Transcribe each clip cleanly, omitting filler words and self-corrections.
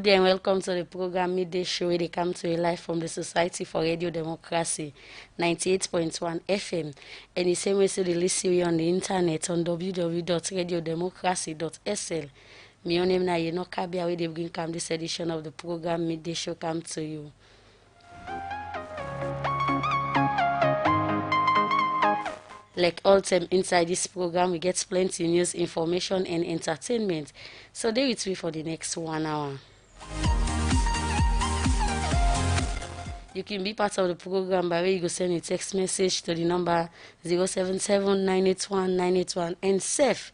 Good day and welcome to the program Midday Show, where they come to you live from the Society for Radio Democracy, 98.1 FM. And the same way to the listen on the internet on www.radiodemocracy.sl. My name is Yeno Kabia, where they bring come this edition of the program Midday Show come to you. Like all time inside this program, we get plenty news, information, and entertainment. So stay with me for the next 1 hour. You can be part of the program by way you go send a text message to the number 077-981-981 and safe.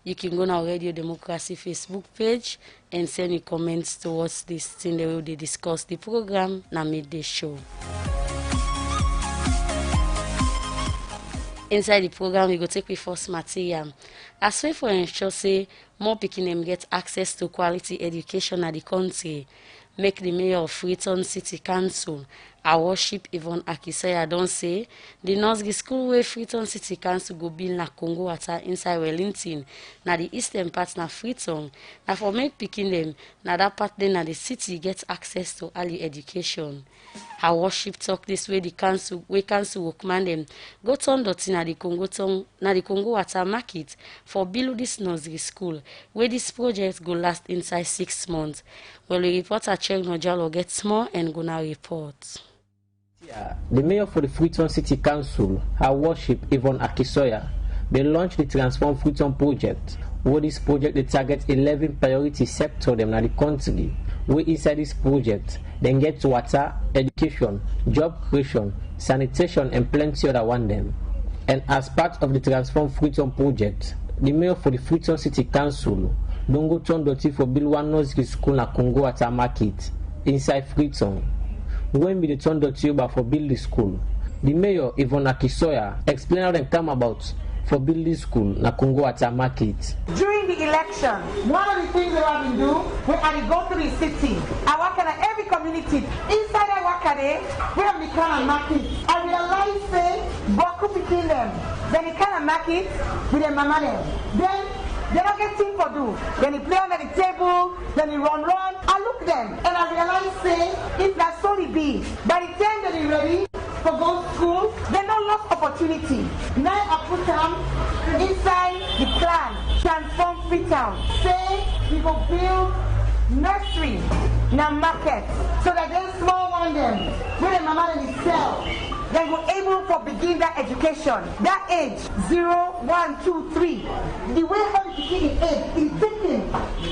You can go on our Radio Democracy Facebook page and send your comments towards this thing that we will discuss the program na midday show. Inside the program, we go take with first material. As well for ensure say more people them get access to quality education at the country. Make the mayor of Freetown City Council, our worship Yvonne Akisaya don't say the nursery school where Freetown City Council go build na Congo Water inside Wellington, na the eastern part na Freetown. Na for make picking them, na that part then na the city gets access to early education. Our worship talk this way the council will command them go turn dot na the Congo Water market for build this nursery school where this project go last inside 6 months. Well, the reporter Check Nojalo gets more and go now report. The mayor for the Freetown City Council, her worship Yvonne Akisoya, they launched the Transform Freetown project. Where this project they target 11 priority sectors them in the country. Where inside this project then get water, education, job creation, sanitation, and plenty other one them. And as part of the Transform Freetown project, the mayor for the Freetown City Council don't go turn dirty for build one nursery school na Congo Water market inside Freetown. When we turn dirty over for build the school, the mayor Yvonne Akisoya explained how they come about for build the school na Congo Water market. During the election, one of the things that I've been doing, when I go to the city, I work at every community. Inside I work at it, we have the kind of market. I realize say, Boku between them. Then the kind of market with the mama them. Then they don't get things for do. Then they play under the table, then they run. I look them and I realize say, if that's so it be, by the time that they're ready for go to school, they don't lost opportunity. Now I put them inside the plan, Transform Freetown. Say we go build nursery now market so that then small one them where the mama and sell. They were able to begin that education. That age, 0, 1, 2, 3. The way how you begin the age is taking.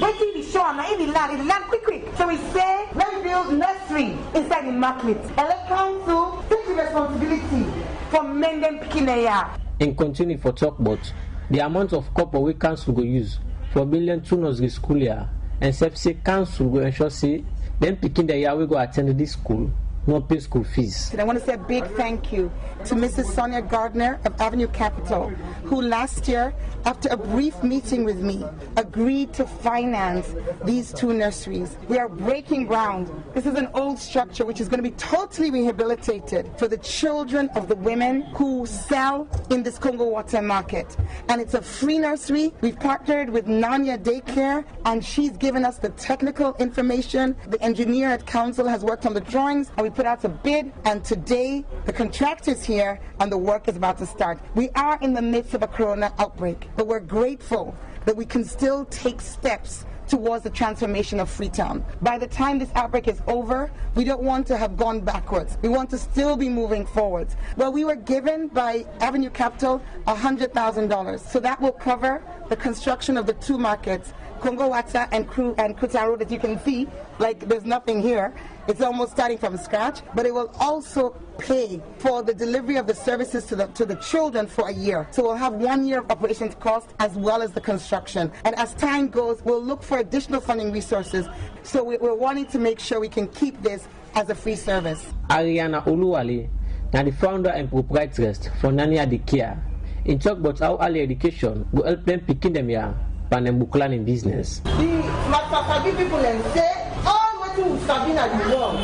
Waiting the show and in the land quick. So we say, let's build nursery inside the market. And let council take the responsibility for mending Pikineya. And continue for talk about the amount of copper we council go use for building 2 nursery school here. And say council will ensure say, then picking the year we go attend this school. No pay school fees. And I want to say a big thank you to Mrs. Sonia Gardner of Avenue Capital, who last year, after a brief meeting with me, agreed to finance these 2 nurseries. We are breaking ground. This is an old structure which is going to be totally rehabilitated for the children of the women who sell in this Congo Water market. And it's a free nursery. We've partnered with Nanya Daycare, and she's given us the technical information. The engineer at council has worked on the drawings, and we put out a bid, and today the contractor is here and the work is about to start. We are in the midst of a corona outbreak, but we're grateful that we can still take steps towards the transformation of Freetown. By the time this outbreak is over, we don't want to have gone backwards. We want to still be moving forwards. Well, we were given by Avenue Capital $100,000, so that will cover the construction of the 2 markets, Congo Water and Kuta Road. As you can see, like there's nothing here. It's almost starting from scratch, but it will also pay for the delivery of the services to the children for a year. So we'll have 1 year of operations cost as well as the construction. And as time goes, we'll look for additional funding resources. So we're wanting to make sure we can keep this as a free service. Ariana Uluwale, now the founder and proprietress for Nanya Daycare, in talk about how early education will help them picking them here and them book learning business. The Masasabi people and say, all what you studying at the world,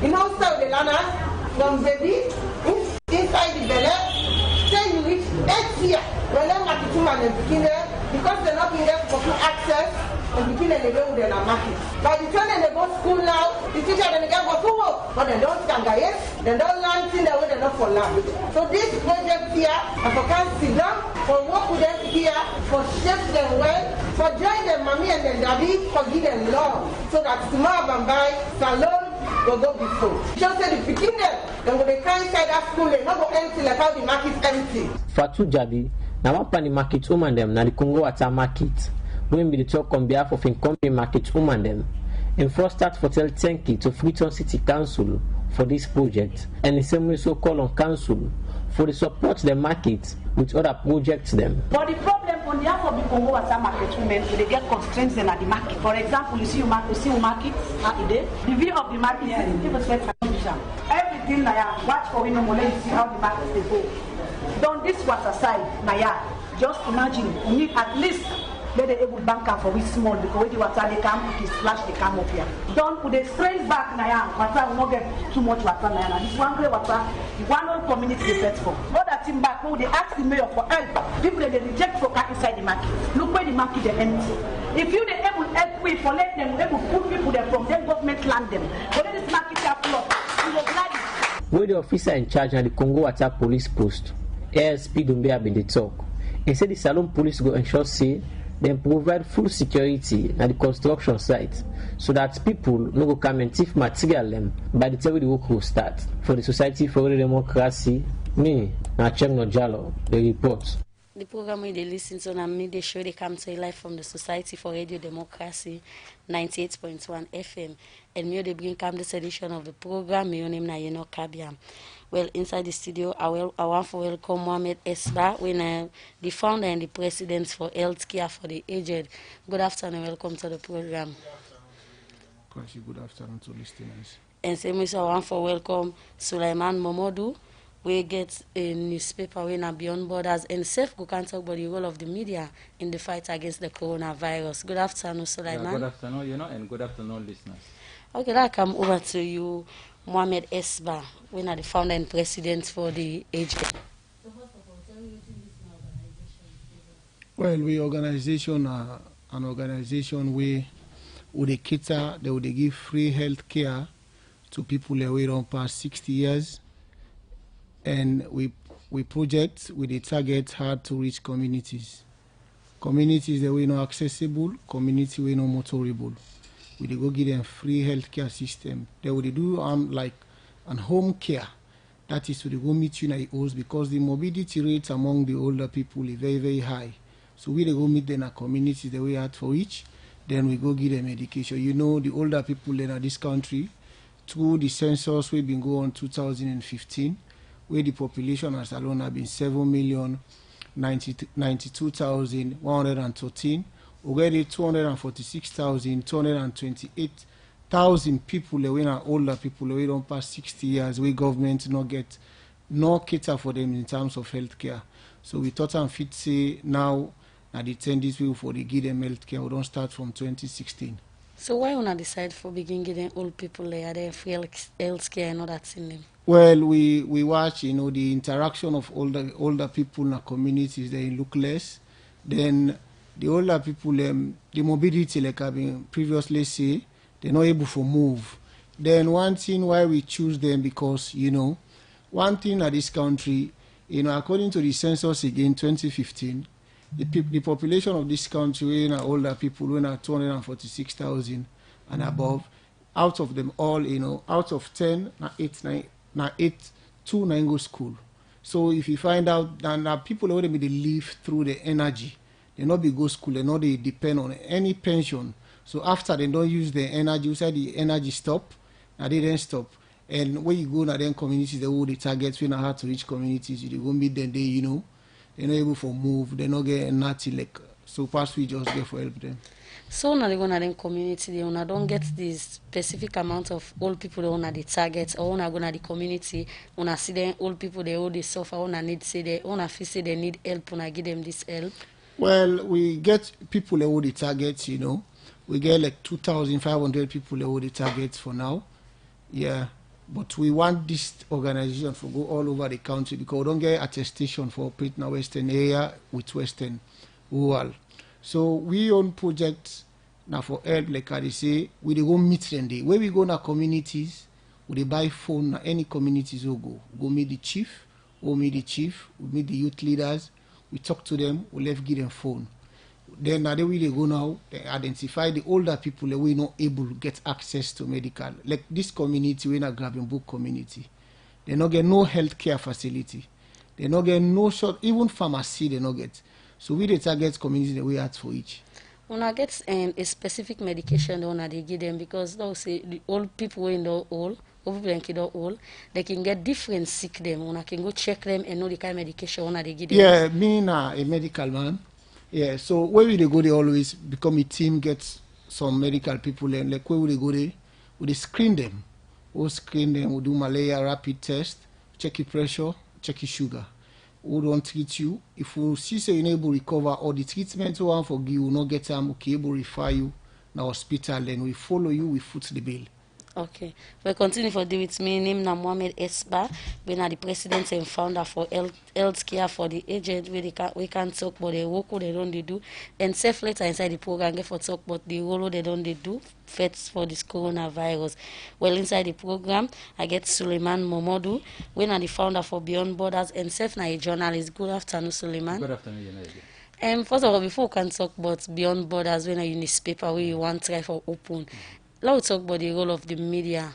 you know, so the learners, from baby, inside the belly, say you reach 8 years, when I'm at the 2 and the beginner, because they're not being able to access and begin and they go with their market. By the time they go to school now, the teacher then they get go to work, but they don't stand guys, they don't learn things that way they're not for learn. So this project here, I can sit down for work with them here, for shape them well, for join them mommy and then daddy, for give them love, so that tomorrow Bambai Salone will go before. Just say the beginning, then when they come inside that school, they not go empty like how the market empty. Fatu Jabi, na wapani market woman them na the Congo Water market. We be the talk on behalf of incoming market woman them. And first start for tell thank you to Freetown City Council for this project, and the same way so call on council for the support the market with other projects them. But the problem on behalf of the Congo Water market women, they get constraints in at the market. For example, you see market the view of the market is people sweat television. Everything Naya, watch for window you see how the markets they go. Don't this was aside, Naya. Just imagine you need at least let the able banker for which small because when the water they come, it splash they come up here. Don't put the straight back Naya, water will not get too much water Naya. This one great water, the one whole community they bet for. Other team back, they ask the mayor for help. People they reject for car inside the market. Look where the market they empty. If you they able help we for let them able put people there from their government land them. But let this market have flood. You will glad it. Where the officer in charge of the Congo Water Police Post, ASP Dumbia be the talk. He said the Salone Police go ensure say then provide full security at the construction site so that people no go come and thief material them by the time the work will start. For the Society for Democracy, me, Nachem Jalo, the report. The program where they listen to and me, they show they come to live from the Society for Radio Democracy, 98.1 FM. And me, they bring come this edition of the program. My name is Yeno Kabiam. Well, inside the studio, I want to welcome Mohamed Esba, the founder and the president for Healthcare for the Aged. Good afternoon, welcome to the program. Good afternoon to listeners. And same way, I want to welcome Sulaiman Momodu. We get a newspaper when are Beyond Borders and safe go can talk about the role of the media in the fight against the coronavirus. Good afternoon, Sulaiman. Yeah, good afternoon, and good afternoon, listeners. Okay, I'll come over to you, Mohamed Esba, when are the founder and president for the AG. Well, we organization an organization where would cater, they would give free health care to people who don't pass 60 years. And we project with a target hard to reach communities. Communities that we not accessible, community we not motorable. We go give them free healthcare system. They would do like an home care. That is to go meet you in the house because the morbidity rates among the older people is very, very high. So we go meet them in a community that we had for each. Then we go give them medication. You know the older people in this country, through the census we've been going on 2015. Where the population as alone have been 7,092,113, already 246,228,000 people we are older people we don't pass 60 years. We government not get no cater for them in terms of healthcare. So we thought and fit say now at the 10 days people for the give them healthcare. We don't start from 2016. So why not decide for begin getting old people there free healthcare and all that's in them? Well, we watch, the interaction of older people in the communities, they look less. Then the older people, the mobility, like I've been previously say, they're not able to move. Then one thing why we choose them because, one thing at this country, according to the census again, 2015, the population of this country, older people, we are 246,000 and above. Out of them all, out of 10, 2 go school. So if you find out that people already they live through the energy, they not be go school, they not they depend on any pension. So after they don't use the energy, you say the energy stop, and they then stop. And when you go to them communities, they will the targets when hard to reach communities, you go meet them, they're not able to move, they not get nothing like so past we just get for help them. So now they go to the community, they don't get this specific amount of old people they want the targets, or wanna go to the community, wanna see them old people they all they suffer, wanna need say they wanna feel say they need help, wanna give them this help. Well, we get people that hold the targets, We get like 2,500 people that hold the targets for now. Yeah. But we want this organization to go all over the country because we don't get attestation for operating in Western area with Western rural. So we own projects now for help, like I say, we dey go meet them there. Where we go na communities, we dey buy phone na any communities we go meet the chief, we meet we meet the youth leaders, we talk to them, we left give them phone. Then now they will go now, they identify the older people that we not able to get access to medical. Like this community, we not grabbing book community. They not get no healthcare facility. They not get no short, even pharmacy they not get. So we the target community that we ask for each. When I get a specific medication that they give them, because they'll say the old people in the old people in the old, they can get different sick them. When I can go check them and know the kind of medication they give them. Yeah, me na a medical man. Yeah, so where we they go, they always become a team, get some medical people, and like where we they go, we screen them. We screen them, we do malaria rapid test, check your pressure, check your sugar. We don't treat you. If we see say you're able to recover or the treatment we want for you will not get them, okay, able to refer you in hospital, then we follow you, we foot the bill. Okay. We continue for do with me. Name na Mohamed Esba. We are the president and founder for healthcare for the agent. We can talk about the work they don't do. And safe later inside the program, get for talk about the role they don't do fights for this coronavirus. Well, inside the program, I get Suleiman Momodu. We are the founder for Beyond Borders and safe na a journalist. Good afternoon, Suleiman. Good afternoon, First of all, before we can talk about Beyond Borders, when a newspaper where you want to try for open. Let's talk about the role of the media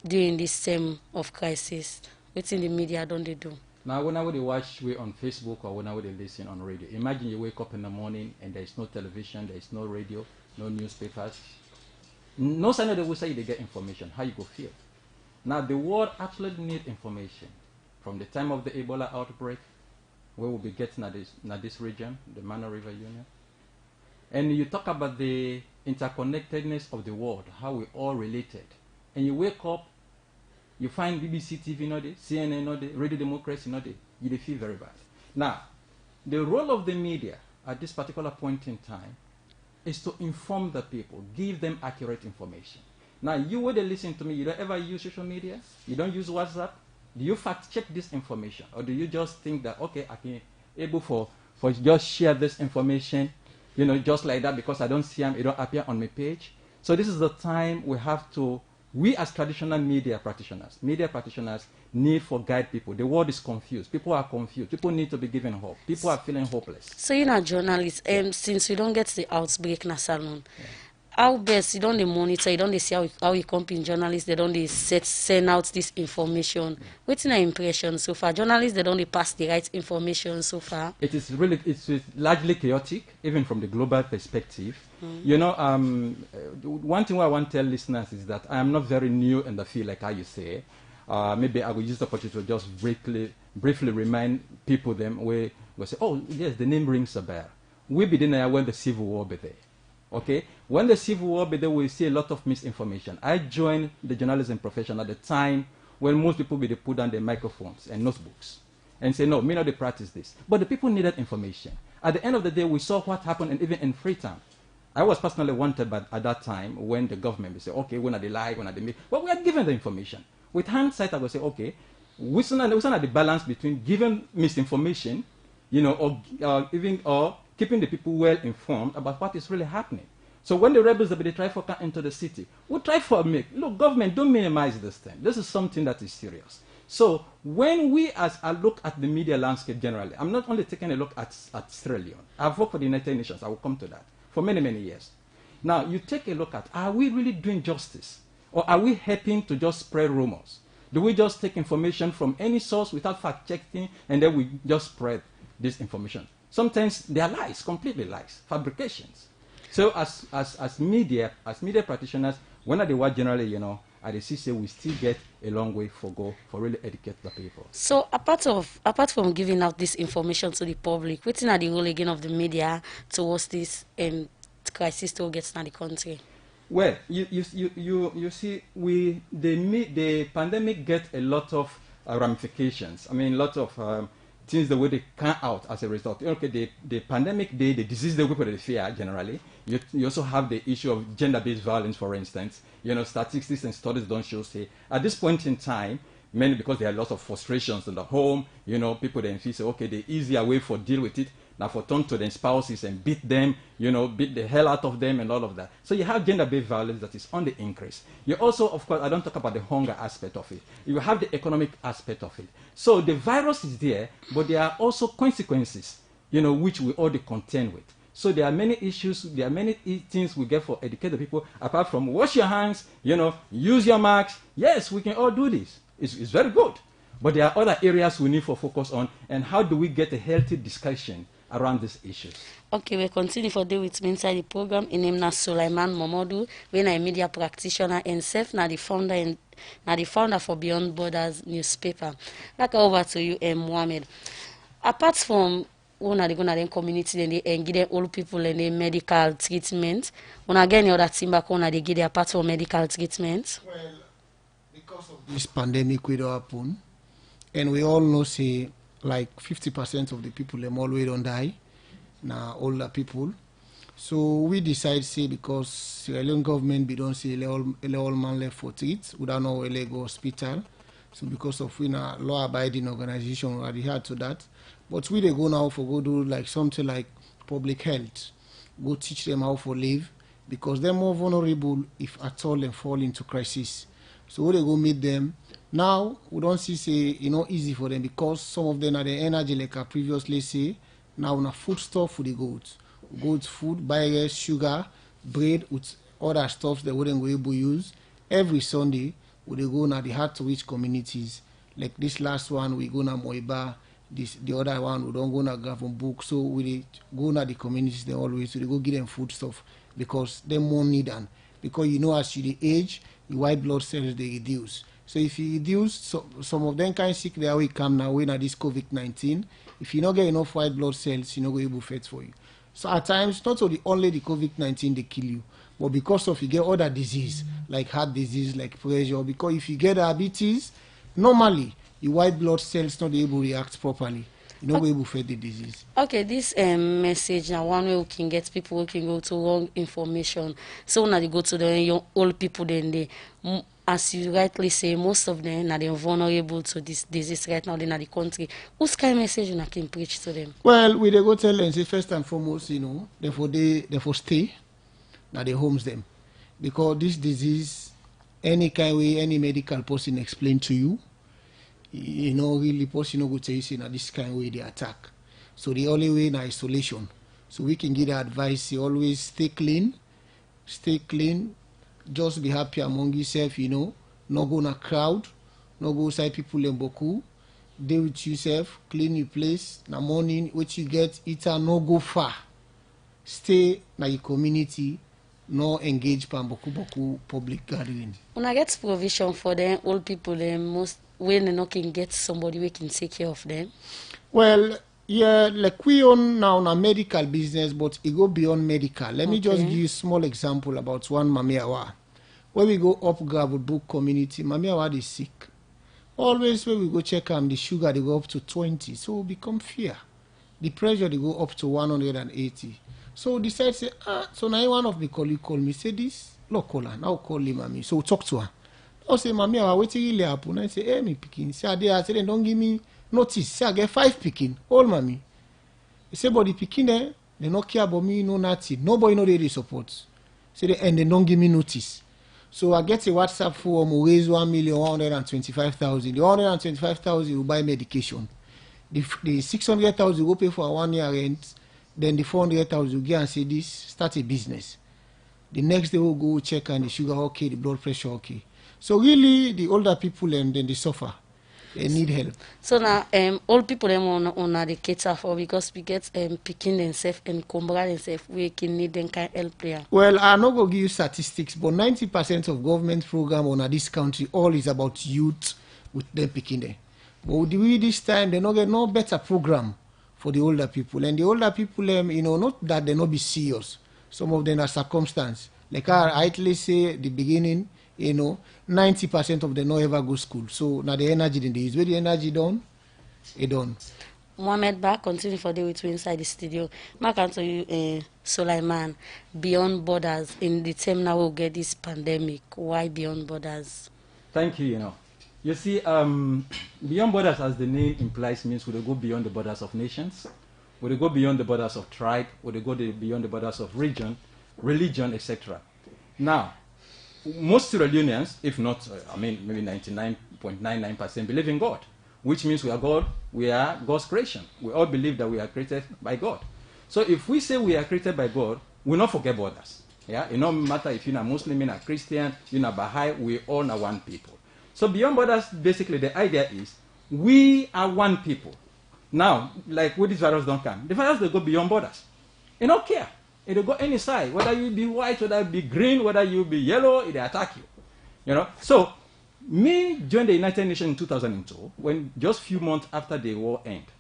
during this time of crisis. What's in the media don't they do? Now, when I would watch we on Facebook or when I would listen on radio, imagine you wake up in the morning and there is no television, there is no radio, no newspapers. No sign of the website they get information. How you go feel? Now, the world absolutely need information. From the time of the Ebola outbreak, where we'll be getting at this region, the Mana River Union. And you talk about the interconnectedness of the world, how we all related. And you wake up, you find BBC TV not there, CNN not there, Radio Democracy not there. You feel very bad. Now, the role of the media at this particular point in time is to inform the people, give them accurate information. Now, you would listen to me, you don't ever use social media, you don't use WhatsApp. Do you fact check this information? Or do you just think that, okay, I can able for just share this information, you know, just like that because I don't see them, it don't appear on my page. So this is the time we have to, we as traditional media practitioners need to guide people. The world is confused. People are confused. People need to be given hope. People are feeling hopeless. So you're a journalist, since you don't get the outbreak in Salone, how best you don't monitor, you don't see how you company journalists, they don't send out this information. What's your impression so far? Journalists, they don't pass the right information so far. It's largely chaotic, even from the global perspective. You know, one thing I want to tell listeners is that I am not very new in the field, like how you say. Maybe I will use the opportunity to just briefly remind people them where we say, oh yes, the name rings a bell. We be there when the Civil War be there. Okay, when the Civil War be there, we see a lot of misinformation. I joined the journalism profession at the time when most people be they put down their microphones and notebooks and say, no, me not they practice this. But the people needed information. At the end of the day, we saw what happened, and even in Freetown. I was personally wanted by, at that time when the government would say, okay, when are they lie, when are they make? But we are given the information. With hindsight, I would say, okay, we still have the balance between giving misinformation, you know, or keeping the people well informed about what is really happening. So when the rebels they try to come into the city, we try for look, government, don't minimize this thing. This is something that is serious. So when we I look at the media landscape generally, I'm not only taking a look at Sierra Leone. I've worked for the United Nations. I will come to that for many, many years. Now, you take a look at, are we really doing justice? Or are we helping to just spread rumors? Do we just take information from any source without fact-checking, and then we just spread this information? Sometimes they are lies, completely lies, fabrications. So as media practitioners, when they work generally, you know, at the CCA, we still get a long way to go for really educate the people. So apart from giving out this information to the public, what's the role again of the media towards this crisis to get in the country? Well, you see, the pandemic get a lot of ramifications. I mean, a lot of things the way they come out as a result. Okay, the pandemic, the disease the way people fear generally. You also have the issue of gender-based violence, for instance. You know, statistics and studies don't show, say, at this point in time, mainly because there are lots of frustrations in the home, you know, people then feel, say, okay, the easier way for deal with it, now for turn to their spouses and beat them, beat the hell out of them and all of that. So you have gender-based violence that is on the increase. You also, of course, I don't talk about the hunger aspect of it. You have the economic aspect of it. So the virus is there, but there are also consequences, which we all contend with. So there are many issues, there are many things we get for educated people, apart from wash your hands, use your masks. Yes, we can all do this. It's very good. But there are other areas we need to focus on, and how do we get a healthy discussion around these issues? Okay, we continue for day with me inside the program. In name na Sulaiman Momodu, we na a media practitioner and self na the founder for Beyond Borders newspaper. Back over to you, Mohammed. Apart from una go na den community and they give them old people and the medical treatment, una get any other thing back una they give them apart from medical treatment? Well, because of this pandemic will happen, and we all know say like 50% of the people them always don't die, now older people. So we decide say because Sierra Leone government we don't say all man left for treat, we don't know where they go hospital. So because of we na law abiding organization we adhere to that. But we they go now for go do like something like public health, go teach them how to live, because they're more vulnerable if at all they fall into crisis. So we they go meet them. Now we don't see say easy for them, because some of them are the energy like I previously say. Now on a food stuff for the goats food, buy rice, sugar, bread with other stuff they wouldn't go able to use. Every Sunday we they go now the hard to reach communities. Like this last one we go na Moiba. The other one we don't go na Gavon Book. So we go na the communities they always, so they go give them food stuff, because they more need them. Because as you the age, the white blood cells they reduce. So if you reduce, some of them kind of sick they will come now when this COVID-19. If you not get enough white blood cells, you not go able to fight for you. So at times, not only the COVID-19 they kill you, but because of you get other disease like heart disease, like pressure. Because if you get diabetes, normally the white blood cells not able to react properly. You not able to fight the disease. Okay, this message now one way we can get people who can go to wrong information. So now they go to the young old people then they. As you rightly say, most of them are vulnerable to this disease right now in the country. Whose kind of message you can preach to them? Well, we they go tell them say first and foremost, therefore stay, now they homes them, because this disease, any kind way any medical person explain to you, really person go tell you say now this kind of way they attack. So the only way now isolation. So we can give the advice: you always stay clean. Just be happy among yourself, no go na crowd, no go outside people in Boku, deal with yourself, clean your place, na morning, what you get, eat and no go far. Stay na your community, no engage pan Boku public gathering. When I get provision for them, old people, them most when they not can get somebody we can take care of them. Well, yeah, like we own now a medical business, but it go beyond medical. Let me just give you a small example about one Mamiawa. When we go up Gravel Book community, Mamiawa is sick. Always when we go check the sugar they go up to 20, so become fear. The pressure they go up to 180. So decide say, so now one of the colleague call me, say this, look call her, now call him Mami. So talk to her. I say, Mamiawa, what really happen? I say, hey, me picking. Say, I say, don't give me notice. Say, I get 5 picking. All Mami. He say, but the picking there, they not care about me, no nothing. Nobody know they support. Say, and they don't give me notice. So I get a WhatsApp form, raise 1,125,000. The 125,000 will buy medication. The 600,000 will pay for a 1 year rent. Then the 400,000 will get and say this, start a business. The next day we'll go check and the sugar okay, the blood pressure okay. So really, the older people and then they suffer. They need help. So now, old people them on the cater for, because we get picking themselves and combra themselves, we can need them kind of help there. Well, I'm not going to give you statistics, but 90% of government program on this country, all is about youth with them picking them. But with this time, they not get no better program for the older people. And the older people, not that they not be serious. Some of them are circumstance. Like I rightly say at the beginning, 90% of them don't ever go school. So now the energy in the use. Where the energy done, it done. Mohammed back, continue for the with you inside the studio. Mark answer you, Sulaiman, Beyond Borders, in the term now we'll get this pandemic. Why Beyond Borders? Thank you, You see, Beyond Borders, as the name implies, means we will go beyond the borders of nations. Would they go beyond the borders of tribe? Would they go beyond the borders of region, religion, etc.? Now, most Sierra Leoneans, if not, maybe 99.99% believe in God, which means we are God's creation. We all believe that we are created by God. So if we say we are created by God, we'll not forget borders. Yeah, it no matter if you're a Muslim, you're a Christian, you're a Baha'i, we all are one people. So beyond borders, basically the idea is we are one people. Now, like with this virus don't come, the virus will go beyond borders. It don't care. It'll go any side, whether you be white, whether you be green, whether you be yellow, it'll attack you. You know. So me joined the United Nations in 2002, when just a few months after the war ended.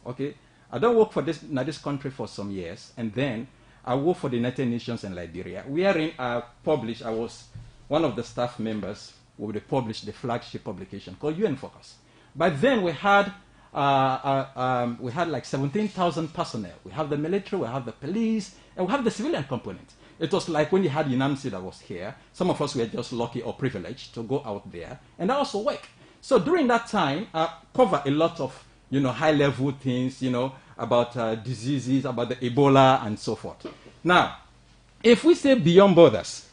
Okay, I don't work for this country for some years, and then I work for the United Nations in Liberia. Wherein I was one of the staff members who published the flagship publication called UN Focus. By then we had like 17,000 personnel. We have the military, we have the police, and we have the civilian component. It was like when you had UNAMSI that was here. Some of us were just lucky or privileged to go out there, and that also worked. So during that time, I covered a lot of high-level things, about diseases, about the Ebola, and so forth. Now, if we say beyond borders,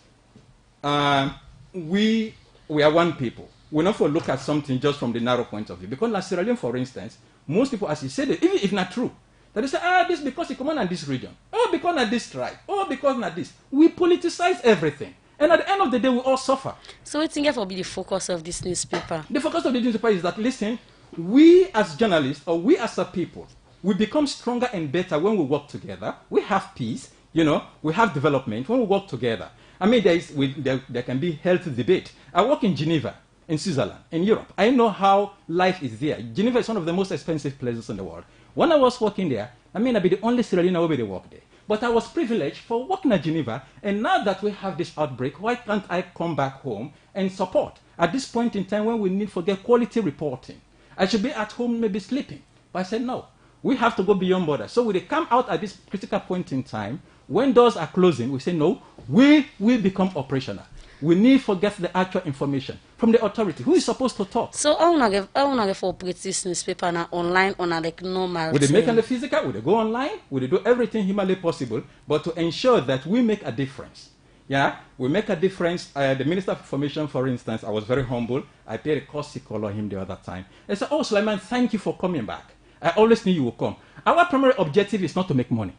we are one people. We're not going to look at something just from the narrow point of view. Because like Sierra Leone, for instance, most people, as you said, even if not true, that they say, this because you come on this region, because of this tribe, because of this. We politicize everything. And at the end of the day, we all suffer. So what do you think will be the focus of this newspaper? The focus of the newspaper is that, listen, we as journalists, or we as a people, we become stronger and better when we work together. We have peace, we have development when we work together. I mean, there can be healthy debate. I work in Geneva, in Switzerland, in Europe. I know how life is there. Geneva is one of the most expensive places in the world. When I was working there, I'd be the only Sierra Leonean who work there. But I was privileged for working at Geneva, and now that we have this outbreak, why can't I come back home and support? At this point in time when we need to get quality reporting, I should be at home maybe sleeping. But I said, no, we have to go beyond borders. So when they come out at this critical point in time, when doors are closing, we say, no, we will become operational. We need to get the actual information from the authority. Who is supposed to talk? So I want to operate this newspaper now online on a like normal. Would they make it physical? Would they go online? Would they do everything humanly possible, but to ensure that we make a difference? Yeah, we make a difference. The Minister of Information, for instance, I was very humble. I paid a courtesy call on him the other time. I said, Sulaiman, thank you for coming back. I always knew you would come. Our primary objective is not to make money.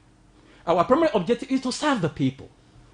Our primary objective is to serve the people.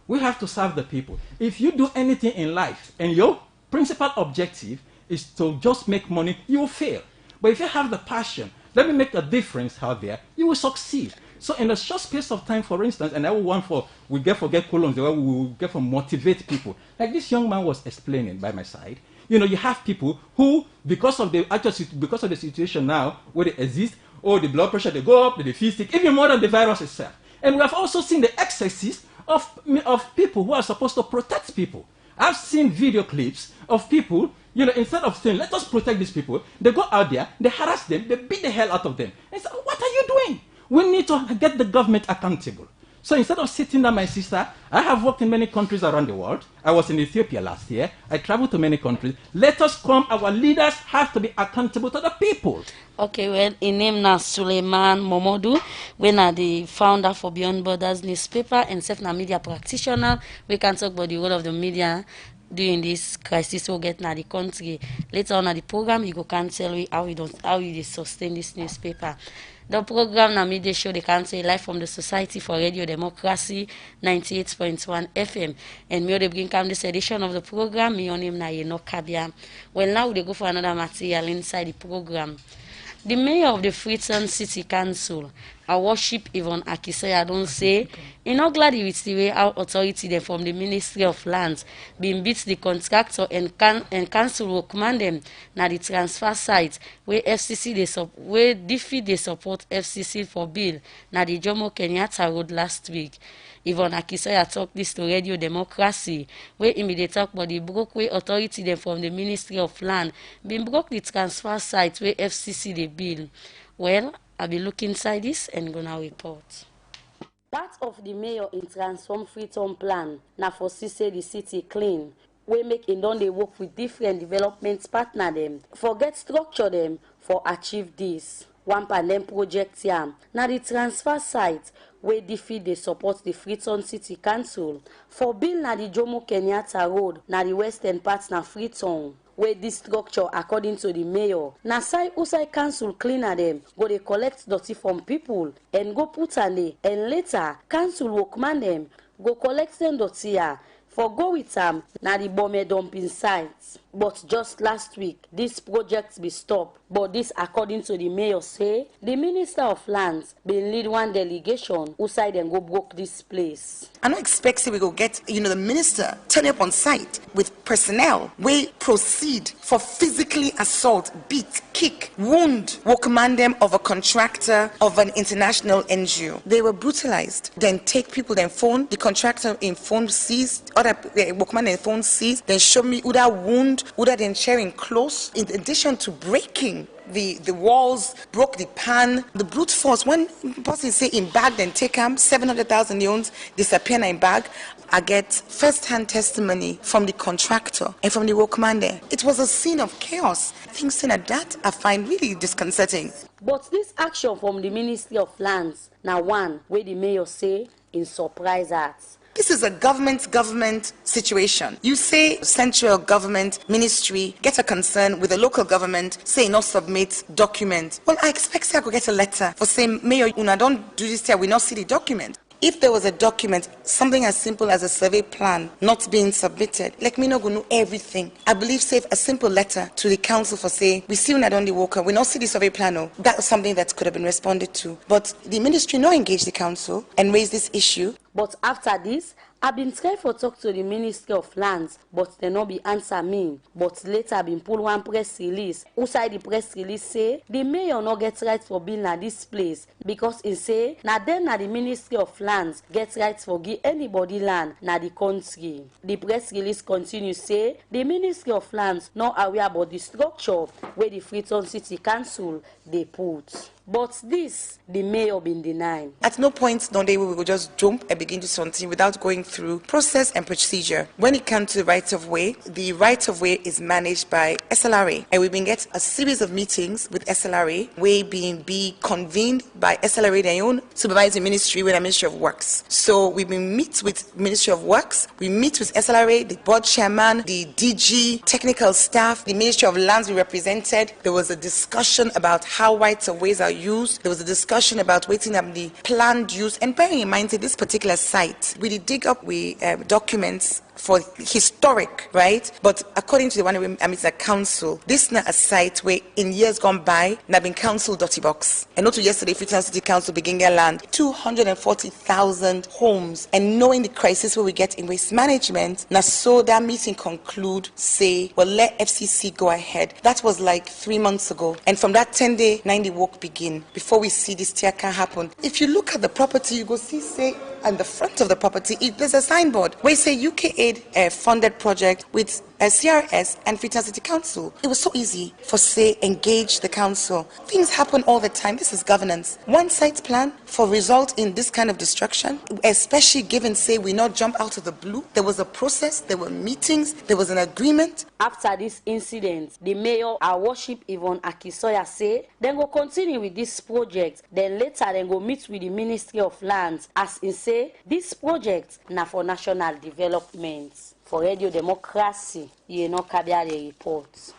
We have to serve the people. If you do anything in life and your principal objective is to just make money, you will fail. But if you have the passion, let me make a difference out there, you will succeed. So in a short space of time, for instance, and I will want we get columns, the way we will get for motivate people. Like this young man was explaining by my side. You have people who, because of the situation now where they exist, the blood pressure, they go up, they feel sick, even more than the virus itself. And we have also seen the excesses of people who are supposed to protect people. I've seen video clips of people, instead of saying, let us protect these people, they go out there, they harass them, they beat the hell out of them. And say, what are you doing? We need to get the government accountable. So instead of sitting there, my sister, I have worked in many countries around the world. I was in Ethiopia last year. I traveled to many countries. Let us come, our leaders have to be accountable to the people. Okay, well, in name now Suleiman Momodu, we are the founder for Beyond Borders newspaper and self-na media practitioner. We can talk about the role of the media during this crisis we get in the country. Later on at the program, you can tell me how you sustain this newspaper. The program na media show they can say live from the Society for Radio Democracy 98.1 FM. And me they bring come this edition of the program. Me on him na Yeno Kabia. Well, now we go for another material inside the program. The mayor of the Freetown City Council, our worship Yvonne Akisoya, don't say, in not glad with the way our authority them from the Ministry of Lands been beat the contractor and council will command them na the transfer site where FCC where defeat they support FCC for bill na the Jomo Kenyatta Road last week. Yvonne Akisoya talked this to Radio Democracy, where immediately talk about the broke way authority them from the Ministry of Land been broke the transfer site where FCC they bill. Well, I'll be looking inside this and gonna report. Part of the mayor in Transform Freetown plan na for say the city clean. We make in don they work with different development partner them, forget structure them for achieve this. One pandem project here na the transfer site where defeat they support the Freetown City Council for build na the Jomo Kenyatta Road na the western part na Freetown. Where this structure, according to the mayor, na side outside council cleaner them go they collect dirty from people and go put on there, and later council workman them go collect them dirty here for go with them na the bomber dumping sites. But just last week, this project be stopped. But this, according to the mayor, say the Minister of Lands been lead one delegation who side and go broke this place. I don't expect say we go get, the minister turn up on site with personnel. We proceed for physically assault, beat, kick, wound, workman them of a contractor of an international NGO. They were brutalized. Then take people, then phone, the contractor in phone seized, other workman in phone seized, then show me who that wound, who that then sharing close, in addition to breaking the walls, broke the pan, the brute force. One person say in bag, then take 700,000 loans, disappear in bag. I get first-hand testimony from the contractor and from the workman there. It was a scene of chaos. Things like that I find really disconcerting. But this action from the Ministry of Lands, now one where the mayor say in surprise us. This is a government situation. You say central government ministry get a concern with the local government, say not submit document. Well, I expect I could get a letter for saying, Mayor, una don't do this here, we not see the document. If there was a document, something as simple as a survey plan not being submitted, let me not go know everything. I believe save a simple letter to the council for say, we see una don't the worker, we not see the survey plan. No. That was something that could have been responded to. But the ministry not engage the council and raise this issue. But after this, I've been trying for talk to the Ministry of Lands, but they no be answer me. But later I've been pull one press release. Outside the press release say the mayor no get right for being na this place because he say na then na the Ministry of Lands get right for give anybody land na the country. The press release continues say the Ministry of Lands not aware about the structure where the Freetown City Council they put. But this, the mayor been denying. At no point no day we will just jump and begin to something without going through process and procedure. When it comes to the right of way is managed by SLRA. And we've been getting a series of meetings with SLRA, way being convened by SLRA, their own supervising ministry with the Ministry of Works. So we've been meet with Ministry of Works, we meet with SLRA, the board chairman, the DG, technical staff, the Ministry of Lands we represented. There was a discussion about how rights of ways are used. There was a discussion about waiting up the planned use, and bearing in mind that this particular site, we did dig up documents for historic, right? But according to the one it's a council, this is not a site where in years gone by, na been council dirty box. And not to yesterday, Freetown City Council begin their land, 240,000 homes. And knowing the crisis where we get in waste management, na so that meeting conclude, say, well, let FCC go ahead. That was like 3 months ago. And from that 10-day, 90 work begin. Before we see this tear can happen. If you look at the property, you go see, say, on the front of the property, there's a signboard where it say UK aid funded project with CRS and Freetown City Council. It was so easy for say engage the council. Things happen all the time. This is governance. One site plan for result in this kind of destruction, especially given say we not jump out of the blue. There was a process, there were meetings, there was an agreement. After this incident, the mayor, our worship Yvonne Akisoya say, then go continue with this project. Then later, then go meet with the Ministry of Lands as in say, this project na for national development. For Radio Democracy, you know, Kabia the report.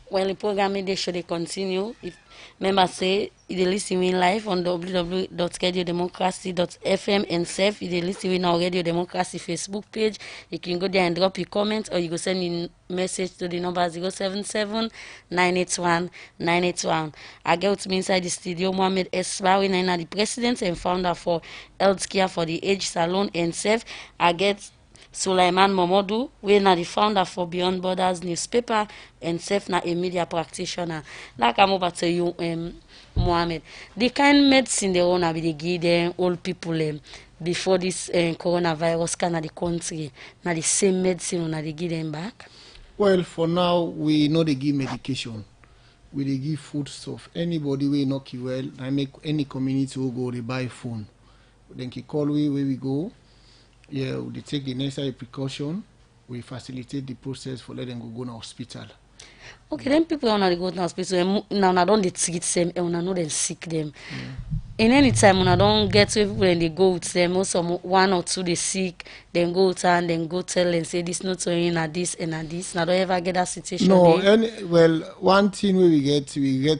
Well, the program they should continue. If members say they listening live on www.radiodemocracy.fm and self, if they listening on Radio Democracy Facebook page, you can go there and drop your comment, or you go send in message to the number 077-981-981. I get with me inside the studio, Mohammed Esbawi, the president and founder for Healthcare for the Age Salone and self. I get Sulaiman Momodu, we na the founder for Beyond Borders newspaper and self na a media practitioner. Like I'm over to you, Mohammed. The kind medicine they want to be give them old people before this coronavirus can the country. Now the same medicine na they give them back. Well, for now we know they give medication. We they give food stuff. Anybody we knock you well, I make any community will go they buy phone. Then he call we where we go. Yeah, we take the necessary precaution. We facilitate the process for letting go to hospital. Okay, then people when they go to hospital, now I don't they treat them, and when I know they sick them. In any time when I don't get to people and they go with them, also one or two they sick, then go to and then go tell and say this not so in at this and at this. Now don't ever get that situation. No, there. and well, one thing we get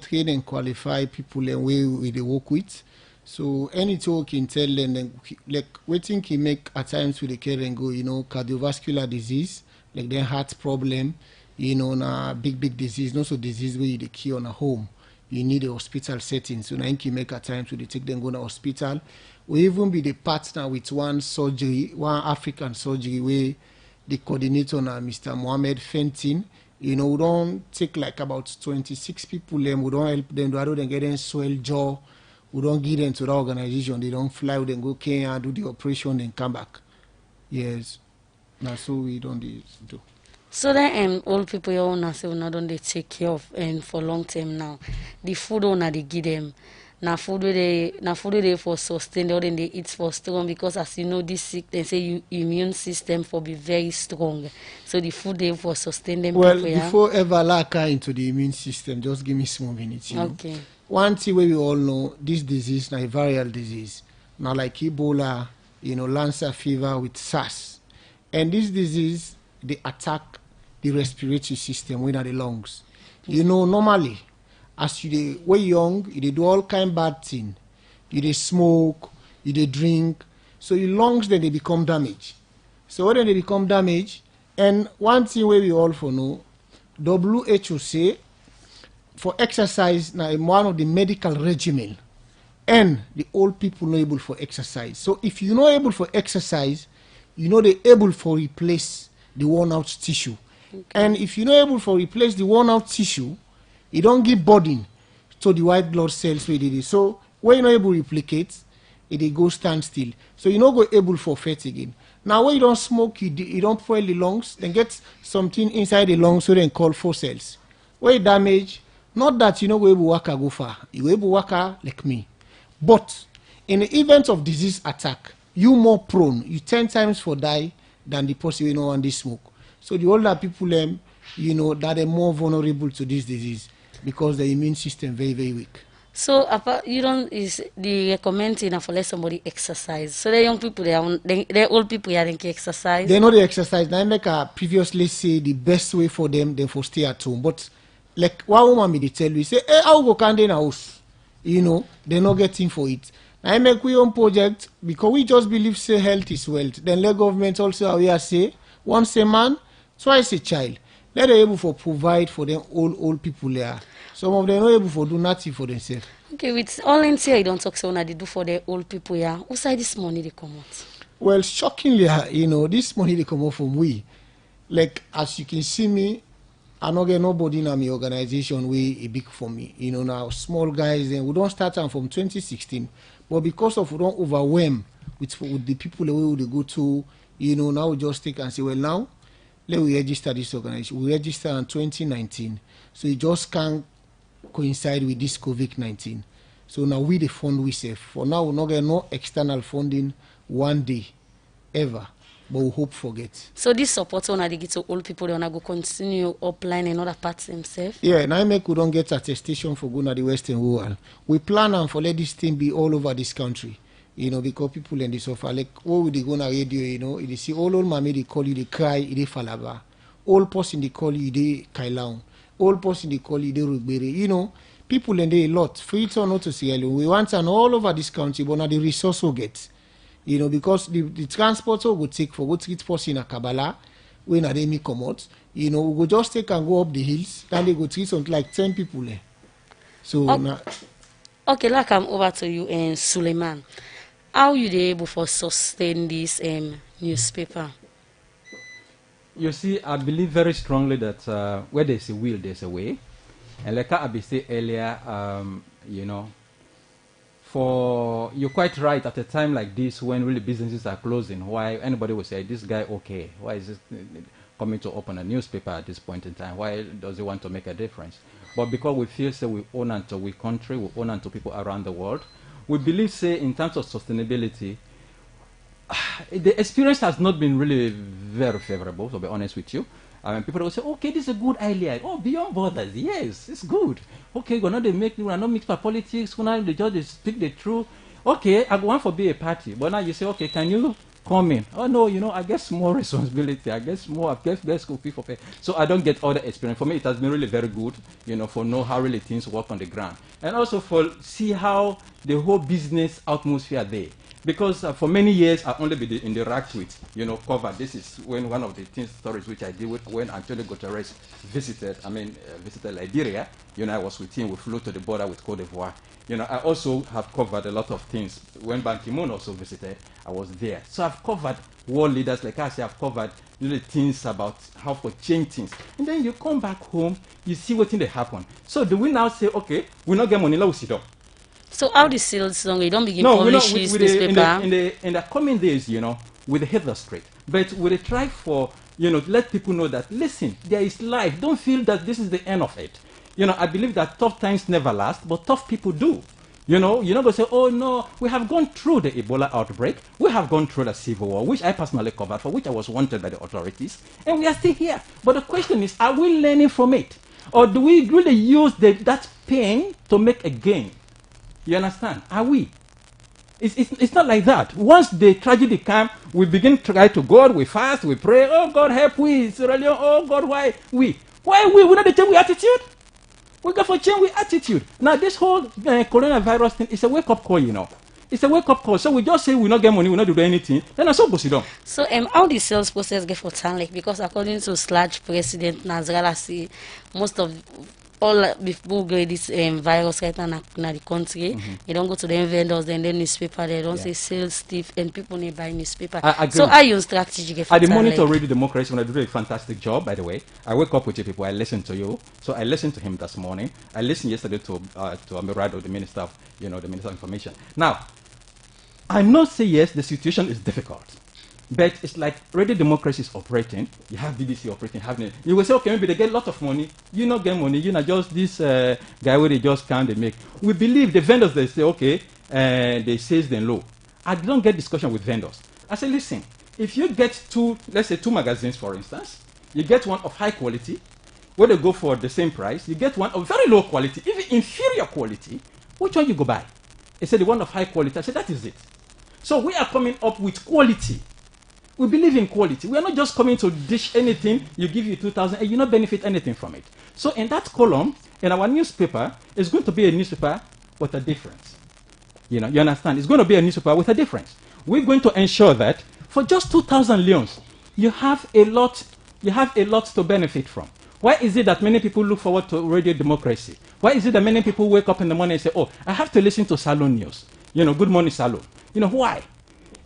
trained and qualified people and we they work with. So any talk can tell them, like waiting can make at times with the care and go, cardiovascular disease, like their heart problem, na big disease, not so disease where you the key on a home. You need a hospital setting. So now can make at times with the take them go to hospital. We even be the partner with one African surgery where the coordinator now Mr. Mohammed Fentin. We don't take like about 26 people them, we don't help them rather than get them swell jaw. We don't give them to the organization. They don't fly, we then go Kenya, do the operation, then come back. Yes. That's what we don't do. So then old people you own say we don't they take care of and for long term now. The food owner they give them. Now food they for sustain, then they eat for strong because as you know this sick they say you immune system for be very strong. So the food they for sustain them. Well, people, before ever lacquer into the immune system, just give me small minutes. Okay. One thing where we all know this disease now a viral disease. Now like Ebola, Lancer fever with SARS. And this disease they attack the respiratory system within the lungs. Normally as you were young, you do all kind bad thing. You dey smoke, you dey drink, so your lungs then they become damaged. So when they become damaged, and one thing where we all for know, WHO say for exercise now one of the medical regimen, and the old people not able for exercise. So if you're not able for exercise, they able for replace the worn out tissue. Okay. And if you're not able for replace the worn out tissue, you don't give burden to the white blood cells where it is. So when you're not able to replicate, it go stand still. So you're not go able for fat again. Now when you don't smoke, you don't spoil the lungs, then get something inside the lungs so then call fossils. When you damage, not that you know go able waka go far. You able waka like me. But in the event of disease attack, you more prone, you 10 times for die than the person you know on this smoke. So the older people that are more vulnerable to this disease because the immune system very, very weak. So is the recommending for let somebody exercise. So the young people they old people they can exercise. They know the exercise. Now like I previously say the best way for them they for stay at home. But like one woman me they tell you say, hey, how go can they in house? They're not getting for it. Now I make we own project because we just believe say health is wealth. Then let government also we say once a man, twice a child. Let them able for provide for them old people there. Some of them not able for do nothing for themselves. Okay, with all in here, you don't talk so now they do for the old people here. Who side this money they come out? Well, shockingly, this money they come out from we. Like as you can see me, I don't get nobody in my organization way a big for me. Now small guys and we don't start them from 2016. But because of we don't overwhelm with the people the way they go to, now we just take and say, well now let we register this organization. We registered in 2019. So it just can't coincide with this COVID-19. So now we the fund we save. For now, we're not getting no external funding one day, ever. But we hope forget. So this support when they get to old people, they wanna go continue upline in other parts themselves? Yeah, now we don't get attestation for going to the Western world. We plan on for let this thing be all over this country. Because people in the suffer. Like, what would they go on radio, they see all mommy, they call you, they cry, they falaba. All person, they call you, they kailaun. All person, they call you, they rugbere. People in there a lot. Free to not to see we want an all over this country, but now the resource will get. Because the transport will take for what treat person in a Kabbalah, when they may come out. We go just take and go up the hills, then they go treat something like 10 people there. So now. Okay, like I'm over to you and Suleiman. How you able for sustain this newspaper? You see, I believe very strongly that where there's a will, there's a way. And like I said earlier, for you're quite right at a time like this when really businesses are closing, why anybody would say, this guy okay, why is this coming to open a newspaper at this point in time? Why does he want to make a difference? But because we feel say we own unto we country, we own unto people around the world, we believe say in terms of sustainability, the experience has not been really very favorable, to be honest with you. I mean, people will say, okay, this is a good idea. Oh, beyond borders, yes, it's good. Okay, we're not mixed for politics. We're not just speak the truth. Okay, I want to be a party, but now you say, okay, can you come in? Oh no, I guess more responsibility. I guess less cookie for pay. So I don't get all the experience. For me, it has been really very good, for know how really things work on the ground, and also for see how the whole business atmosphere there. Because for many years I've only been in the rack with, cover. This is when one of the stories which I did with when Antonio Guterres visited Liberia. I was with him. We flew to the border with Cote d'Ivoire. I also have covered a lot of things. When Ban Ki-moon also visited, I was there. So I've covered world leaders, like I say, I've covered things about how to change things. And then you come back home, you see what thing they happen. So do we now say, okay, we not get money, let's sit down. So how the sales song, you don't begin publish this newspaper? In the coming days, with the heather straight. But we try for, let people know that, listen, there is life. Don't feel that this is the end of it. I believe that tough times never last, but tough people do. You're not going to say, oh no, we have gone through the Ebola outbreak. We have gone through the civil war, which I personally covered, for which I was wanted by the authorities. And we are still here. But the question is, are we learning from it? Or do we really use that pain to make a gain? You understand? Are we? It's not like that. Once the tragedy comes, we begin to cry to God, we fast, we pray, oh God help we, Sierra Leone, oh God, why we? Why we? We not change our attitude? We got to change our attitude. Now this whole coronavirus thing is a wake-up call, It's a wake-up call. So we just say we not get money, we not do anything, then I so go sit down. So how the sales process get for town, like, because according to Sludge President Nazrala, see most of all people get this virus right now in the country. You don't go to the vendors, then newspaper, they don't say sales thief, and people need buy newspaper. So I use strategy get for the Monitor Radio Democracy, when I do a fantastic job, by the way. I wake up with you people, I listen to you. So I listened to him this morning. I listened yesterday to Amirado, the Minister of the Minister of Information. Now, I know say yes, the situation is difficult. But it's like radio democracy is operating. You have BBC operating, happening. You will say, okay, maybe they get a lot of money. You not get money. Just this guy where they just count, they make. We believe the vendors, they say, okay, they sales them low. I don't get discussion with vendors. I say, listen, if you get let's say two magazines, for instance, you get one of high quality, where they go for the same price, you get one of very low quality, even inferior quality, which one you go buy? They say the one of high quality. I say, that is it. So we are coming up with quality. We believe in quality. We are not just coming to dish anything, you give you 2,000 and you not benefit anything from it. So in that column, in our newspaper, it's going to be a newspaper with a difference. You understand? It's going to be a newspaper with a difference. We're going to ensure that for just 2,000 leons, you have a lot to benefit from. Why is it that many people look forward to radio democracy? Why is it that many people wake up in the morning and say, oh, I have to listen to Salone News? Good Morning Salone. Why?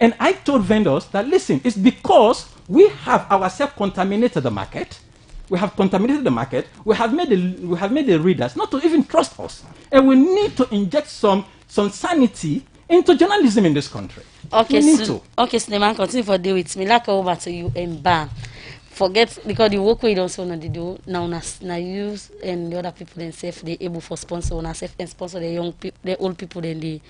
And I told vendors that, listen, it's because we have ourselves contaminated the market. We have contaminated the market. We have made the readers not to even trust us. And we need to inject some sanity into journalism in this country. Okay, so Suleiman, continue for day with me. Like over to you and bam. Forget, because the work we don't so they do now use and the other people themselves they able for sponsor on ourselves and sponsor the young people, the old people, then they.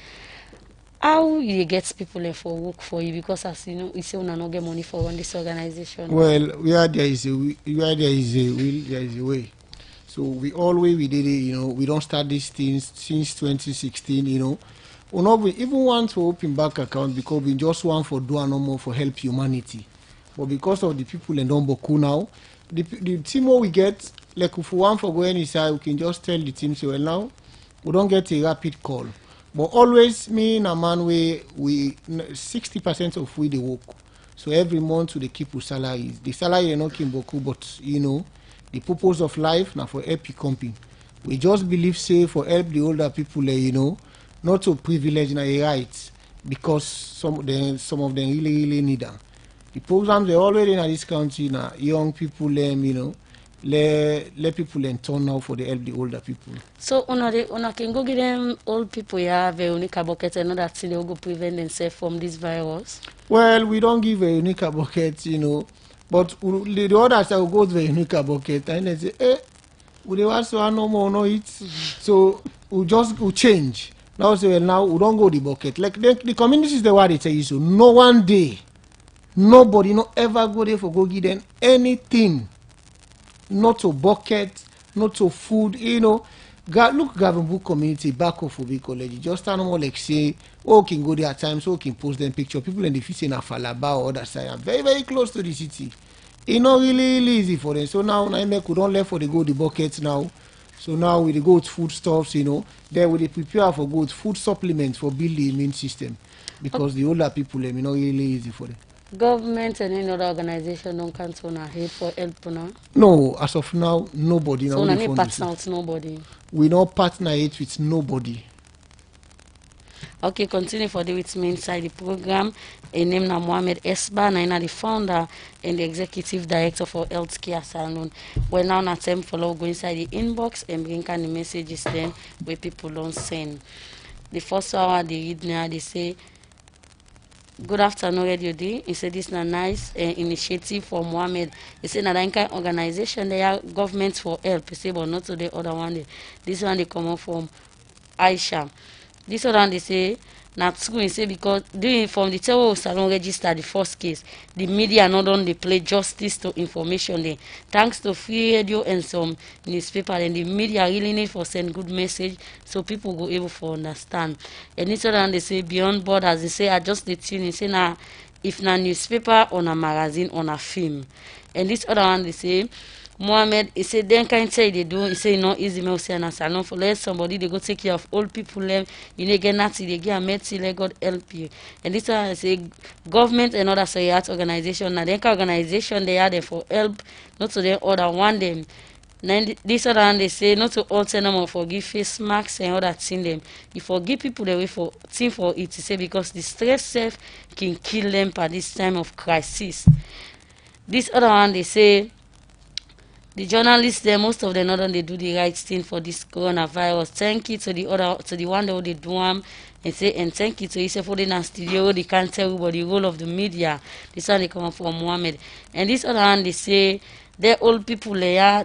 How you get people for work for you? Because as you say we not get money for run this organization. Well, where there is a will, there is a way. So we did it. We don't start these things since 2016. We even want to open bank account because we just want for do no more for help humanity. But because of the people in Domboku now, the team what we get, like if we want for going inside, we can just tell the team, so well now we don't get a rapid call. But always me and a man we 60% of we they work. So every month we keep with salaries. The salary is not kimboku, but the purpose of life now for help the company. We just believe say for help the older people, not to privilege na a right, because some of them really need them. The programs they already in this country now, young people let people turn now for the help the older people. So una can go get them old people have a unique bucket and that thing they will go prevent themselves from this virus? Well, we don't give a unique bucket, but the others will go to the unique bucket and they say, we also no more no it. So we'll change. Now say now we don't go the bucket. Like the community is the way they tell you so. No one day, nobody no ever go there for go give them anything. not to bucket, not to food, you know. Look, Gavin Book community back of Obi College. Just stand more like say, oh, can go there at times, oh, can post them picture. People in the fit in Afalaba or other side are very, very close to the city. It's not really easy for them. So now, I could not left for the go the buckets now. So now we go with food stuffs, you know. Then we prepare for good food supplements for build the immune system because the older people, them, not really easy for them. Government and any other organization don't count on our head for help now. No, as of now, nobody. So we don't partner with nobody. We don't partner it with nobody. Okay, continue for the with me inside the program. A name na Mohammed Esba, and I'm the founder and the executive director for Healthcare Salone. We're now at time for go inside the inbox and bring kind the messages then where people don't send. The first hour they read now, they say, good afternoon, Radio Day. He said this is a nice initiative for Mohammed. He said that kind organization they are government for help. He said, but not to the other one. This one they come up from Aisha. This other one they say not true. He say because doing from the Terror Salon register the first case, the media not only play justice to information there. Thanks to free radio and some newspaper, and the media really need for send good message so people go able to understand. And this other one they say beyond borders. They say I just the tune. He say now if na newspaper or a magazine or a film. And this other one they say Mohammed, he said, then can't say they do. He said, no easy, me say, and salon for let somebody they go take care of old people. Them, you know, get nothing, they get a medicine, let God help you. And this one, I say, government and other society organization, now, they organization they are there for help, not to them other one them. Then this other one they say, not to all send them or forgive face masks and other thing them. You forgive people the way for thing for it. He say because the stress self can kill them at this time of crisis. This other one they say. The journalists there, most of them not they do the right thing for this coronavirus. Thank you to the one that they do and say, and thank you to yourself for the studio. They can't tell about the role of the media. This one they come from Mohammed. And this other one they say, they're old people there.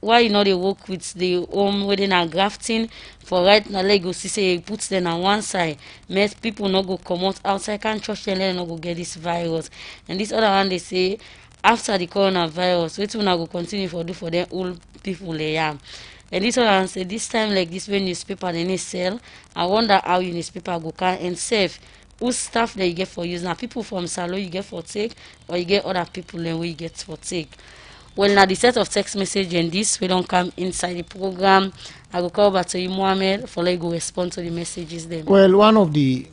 Why you know they work with the home where they are grafting for right now? Like go see say puts them on one side. Make people not go come out outside. Can't trust them. Let not go get this virus. And this other one they say. After the coronavirus, what will continue for do for them old people there? And this one say this time like this when newspaper they need sell. I wonder how your newspaper go can and save. Whose stuff that you get for use now? People from Salone you get for take, or you get other people then we get for take. Well, now the set of text message and this we don't come inside the program. I will call back to you, Mohammed, for like go respond to the messages then. Well, one of the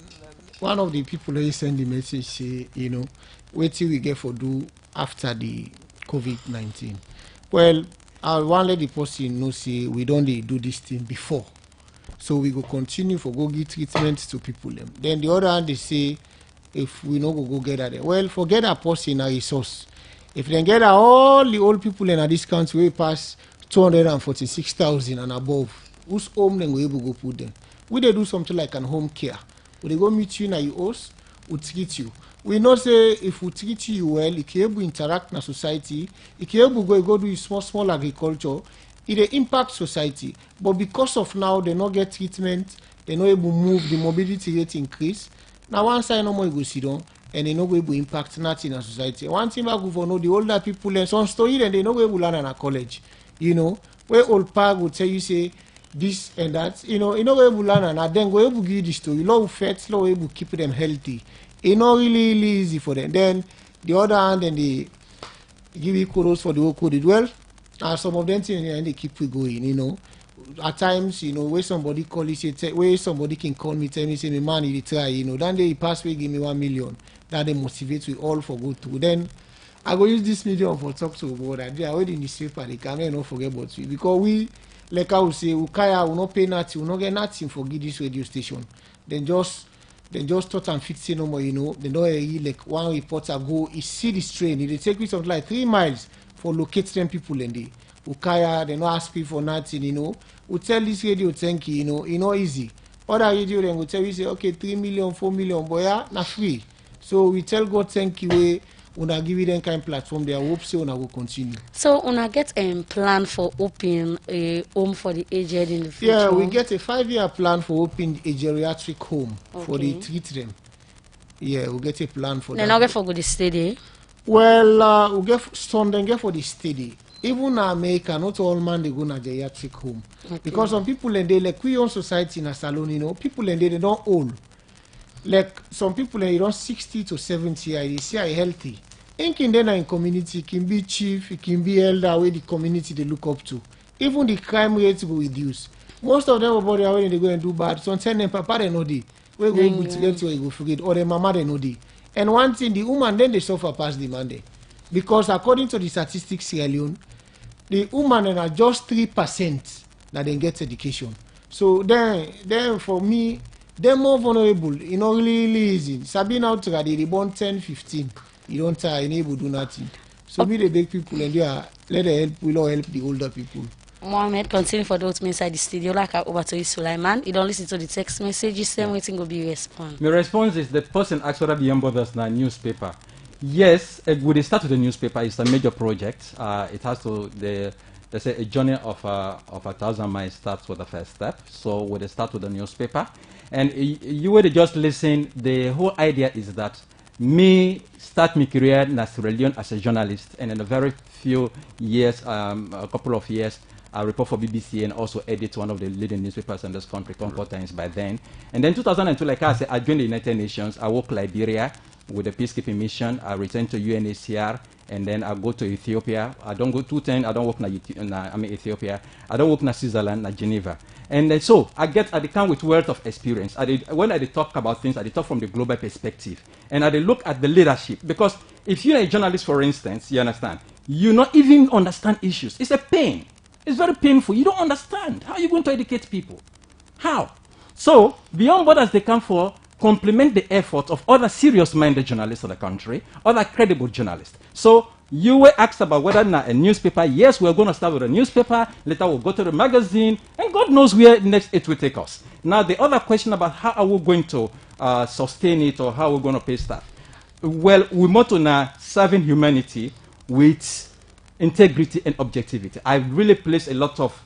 people that send the message say, you know, wait till we get for do after the COVID-19. Well, I want let the person know say we don't do this thing before. So we go continue for go give treatment to people them. Then the other hand they say if we no go get that. Well, forget a person a resource. If they get all the old people in this country we pass 246,000 and above, whose home then we able go put them? We they do something like an home care. We they go meet you in your house, we treat you. We know say if we treat you well, if you able interact in society, if you able go do small agriculture, it impact society. But because of now they not get treatment, they not able move, the mobility rate increase. Now one side no more go sit down and they not able impact nothing in society. One thing I go for know the older people learn some story and they not able learn in a college. You know, where old pa will tell you say this and that, you know able learn and then go able give the story. Law fat, law able keep them healthy. It's not really easy for them. Then the other hand, then they give you kudos for the work they did well. And some of them things and they keep it going, you know. At times, you know, where somebody call you, say, where somebody can call me, tell me, say, man, you try, you know. Then they pass away, give me 1 million. That they motivate we all for go to. Then I go use this medium for talk to about that. They are already in the newspaper, they can't not forget about you. Because we, like I would say, we not pay nothing, we not get nothing for give this radio station. Then just thought and fix it no more, you know. They know like one reporter go, he see this train, they take me something like 3 miles for locate them people in the Ukaya, they not ask people for nothing, you know. We tell this radio thank you, you know, easy. Other radio then we tell you say, okay, 3 million, 4 million, but yeah, not free. So we tell God thank you, una give you them kind of platform there, hope so una will continue. So una get a plan for opening a home for the aged in the future? Yeah, we get a 5-year plan for opening a geriatric home for the treat them. Yeah, we get a plan for that. Then I'll get for good steady. Well, we get some then get for the steady. even America, not all man they go na geriatric home. Okay. Because some people and they like we own society in a salon, you know, people and they don't old. Like some people and you don't 60 to 70 years, they say are healthy. In then in community, it can be chief, it can be elder where the community they look up to. Even the crime rate will reduce. Most of them about their when they go and do bad. Some send them papa they know they. We go put together to go forget or the mama they know they. And one thing the woman then they suffer past the man. Because according to the statistics Sierra Leone, the woman are just 3% that they get education. So then for me, they're more vulnerable. You know, really easy. Sabina out they born 10, 15. You don't try enable do nothing. So we the big people and they are let them help. We all help the older people. Mohammed, continue for those inside the studio. Like over to you, Sulaiman. You don't listen to the text messages. Same waiting will be response. My response is the person asked whether Beyond Borders na newspaper. Yes, with the start of the newspaper, it's a major project. It has to they say a journey of 1,000 miles starts with the first step. So with the start with the newspaper, and you would just listen. The whole idea is that me start my career in Sierra Leone as a journalist, and in a very few years, a couple of years, I report for BBC and also edit one of the leading newspapers in this country, Concord Times by then. And then 2002, like I said, I joined the United Nations. I work Liberia with the peacekeeping mission. I returned to UNHCR, and then I go to Ethiopia. I don't go to 10. I don't work in Ethiopia. I don't work in Switzerland, in Geneva. And so I come with wealth of experience. When I talk about things, I talk from the global perspective. And I look at the leadership. Because if you're a journalist, for instance, you understand, you not even understand issues. It's a pain. It's very painful. You don't understand. How are you going to educate people? How? So, Beyond Borders, they come for complement the efforts of other serious-minded journalists in the country, other credible journalists. So, you were asked about whether or not a newspaper. Yes, we're going to start with a newspaper. Later, we'll go to the magazine. And God knows where next it will take us. Now, the other question about how are we going to sustain it or how we're going to pay staff. Well, we motto now serving humanity with integrity and objectivity. I really place a lot of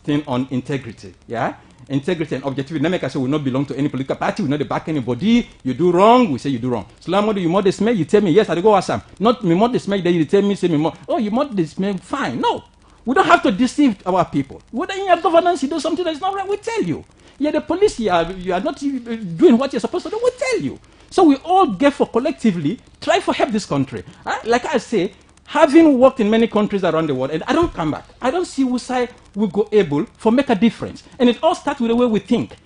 thing on integrity. Yeah, integrity and objectivity. Never can say we not belong to any political party. We not back anybody. You do wrong, we say you do wrong. So you mod the smell. You tell me yes, I go Assam. Not me mod the smell. Then you tell me say me mod. Oh, you mod the smell. Fine. No, we don't have to deceive our people. Whether in your governance you do something that's not right, we tell you. Yeah, the police you are not doing what you're supposed to do. We tell you. So we all get for collectively try for help this country. Like I say. Having worked in many countries around the world, and I don't come back, I don't see which side we go able for make a difference. And it all starts with the way we think.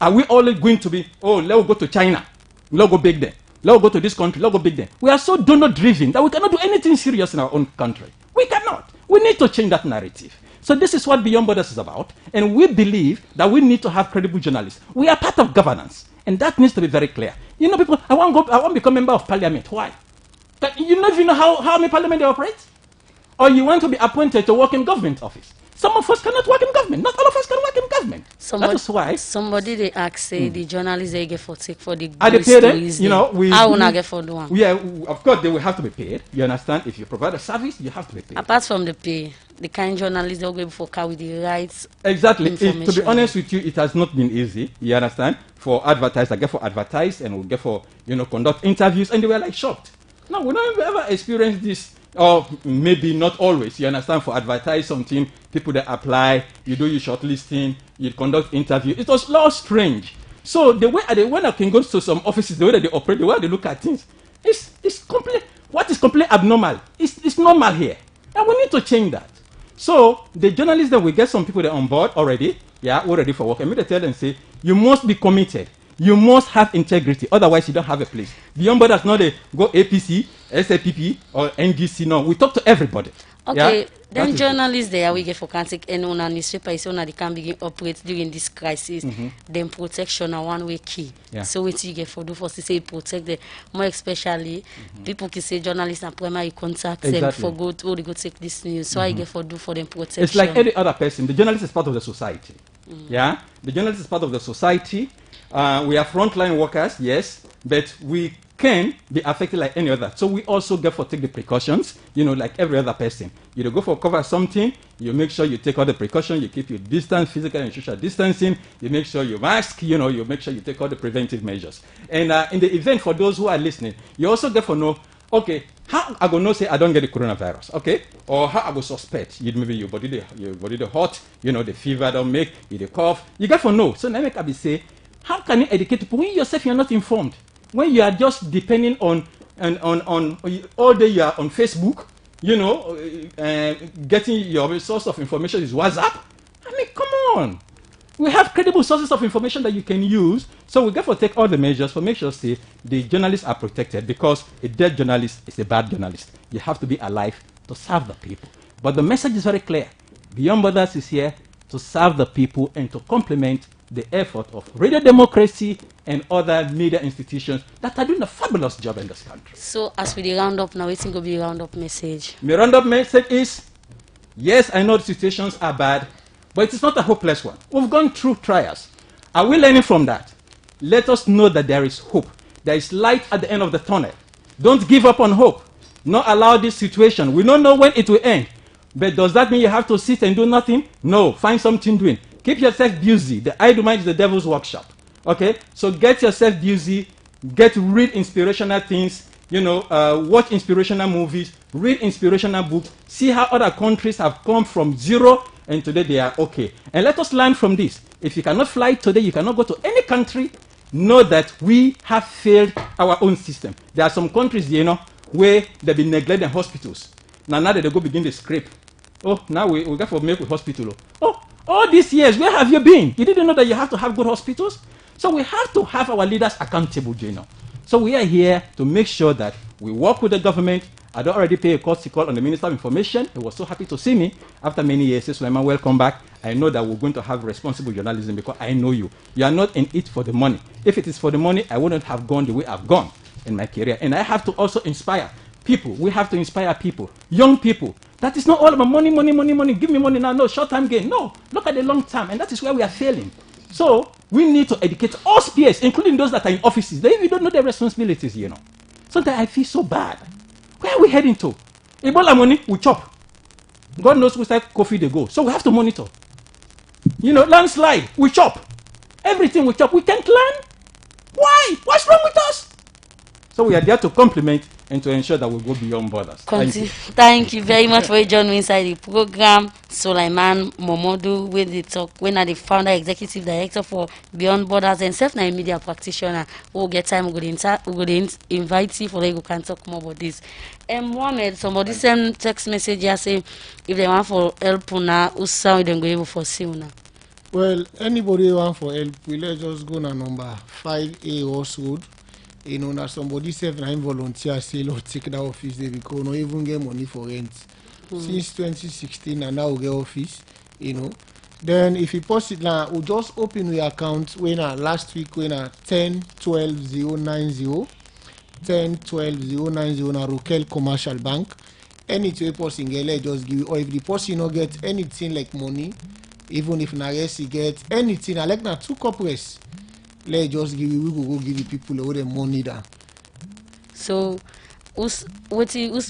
Are we all going to be, oh, let's go to China, let's go big there, let's go to this country, let's go big there. We are so donor-driven that we cannot do anything serious in our own country. We cannot. We need to change that narrative. So this is what Beyond Borders is about, and we believe that we need to have credible journalists. We are part of governance, and that needs to be very clear. You know, people, I want to become member of parliament. Why? That you don't even know how many parliament they operate? Or you want to be appointed to work in government office. Some of us cannot work in government. Not all of us can work in government. That is why. Somebody they ask, say, the journalists they get for take for the good stories. You know, I will not get for the one. Yeah, of course, they will have to be paid. You understand? If you provide a service, you have to be paid. Apart from the pay, the kind journalists they'll go before car with the rights. Exactly. To be honest with you, it has not been easy. You understand? For advertisers, I get for advertise and we get for, conduct interviews, and they were like shocked. No, we don't ever experience this, or maybe not always. You understand? For advertise something, people that apply, you do your shortlisting, you conduct interview. It was all strange. So the way when I can go to some offices, the way that they operate, the way they look at things, it's complete. What is completely abnormal? It's normal here, and we need to change that. So the journalists that we get some people that are on board already, we're ready for work. And we tell them say you must be committed. You must have integrity, otherwise you don't have a place. Beyond Borders, not they go APC, SAPP, or NGC. No, we talk to everybody. Okay, then journalists there we get for can't and on a newspaper is on they can begin operate during this crisis. Then protection are one way key. So what you get for do for to say protect them more especially people can say journalists and primary contact them for go to they go take this news. So I get for do for them protection. It's like any other person. The journalist is part of the society. The journalist is part of the society. We are frontline workers, yes, but we can be affected like any other. So we also get for take the precautions, like every other person. You go for cover something, you make sure you take all the precautions, you keep your distance, physical and social distancing, you make sure you mask, you make sure you take all the preventive measures. And in the event, for those who are listening, you also get for know, okay, how I go know say I don't get the coronavirus, okay? Or how I go suspect maybe your body the hot, the fever don't make, you the cough. You got to know. So now make I say, how can you educate people when yourself you're not informed? When you are just depending on all day you are on Facebook, getting your source of information is WhatsApp. I mean, come on. We have credible sources of information that you can use. So we got to take all the measures for make sure say the journalists are protected, because a dead journalist is a bad journalist. You have to be alive to serve the people. But the message is very clear. Beyond Borders is here to serve the people and to complement the effort of radio democracy and other media institutions that are doing a fabulous job in this country. So as we round up now, it's going to be a round up message. My round-up message is, yes, I know the situations are bad, but it is not a hopeless one. We've gone through trials. Are we learning from that? Let us know that there is hope. There is light at the end of the tunnel. Don't give up on hope. Not allow this situation. We don't know when it will end. But does that mean you have to sit and do nothing? No. Find something doing. Keep yourself busy. The idle mind is the devil's workshop. Okay? So get yourself busy. Read inspirational things. Watch inspirational movies. Read inspirational books. See how other countries have come from zero and today they are okay. And let us learn from this. If you cannot fly today, you cannot go to any country, know that we have failed our own system. There are some countries, where they've been neglecting hospitals. Now they go begin to scrape. Oh, now we got to make a hospital. Oh, all these years, where have you been? You didn't know that you have to have good hospitals? So we have to have our leaders accountable, So we are here to make sure that we work with the government. I don't already pay a courtesy call on the Minister of Information. He was so happy to see me after many years. He said, Suleiman, welcome back. I know that we're going to have responsible journalism because I know you. You are not in it for the money. If it is for the money, I wouldn't have gone the way I've gone in my career. And I have to also inspire people. We have to inspire people, young people. That is not all about money, money, money, money. Give me money now. No, short-term gain. No, look at the long term. And that is where we are failing. So we need to educate all spheres, including those that are in offices. They even don't know their responsibilities, Sometimes I feel so bad. Where are we heading to? Ebola money, we chop. God knows which type of coffee they go. So we have to monitor. Landslide, we chop. Everything we chop, we can't learn. Why? What's wrong with us? So we are there to complement and to ensure that we go beyond borders. Thank you very much for joining me inside the program. Suleiman Momodu, when are the founder, executive director for Beyond Borders and self-name media practitioner. We'll get time, we're going to invite you for you can talk more about this. And Mohamed, somebody send text message here say if they want for help now, who's sound them going for Siuna. Well, anybody want for help, let's just go to number 5A Road. Now somebody said I'm volunteer say take that office there because no even get money for rent. Since 2016 and now we get office, Then if you post it now, we'll just open your account when last week when 10-12-090 10-12-090 na Rokel Commercial Bank. Anything you post in Gele just give you, or if the person not get anything like money, even if Naresi get anything, I like na 2 corporates. Let's just give you, we go give the people all the money there. So, whose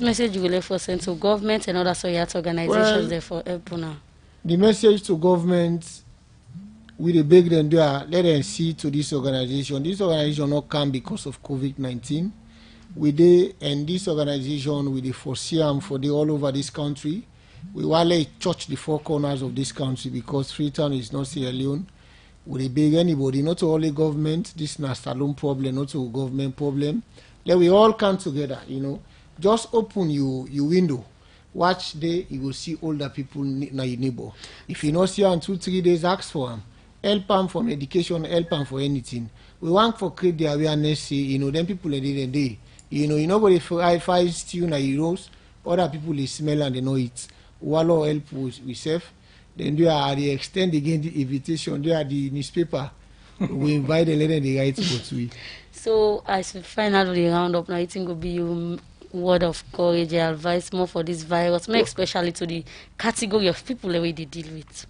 message you will let for send to government and other social organizations there for help now? The message to government, we dey beg them there, let them see to this organization. This organization not come because of COVID-19. We dey and this organization we dey foresee them for the all over this country. We want to touch the 4 corners of this country because Freetown is not Sierra Leone. We beg anybody, not only government, this is not Salone problem, not a government problem. Let we all come together, Just open your window. Watch there, you will see older people na your neighbor. If you not see them in 2-3 days, ask for them. Help them for medication, help them for anything. We want for create the awareness, say, them people in the day. Nobody fight stew na euros, other people they smell and they know it. Wallow help we safe. Then they are the extend again the invitation. They are the newspaper. We invite the lady the right to we. So as we finally round up now, I think will be your word of courage, your advice more for this virus, more especially to the category of people that we deal with.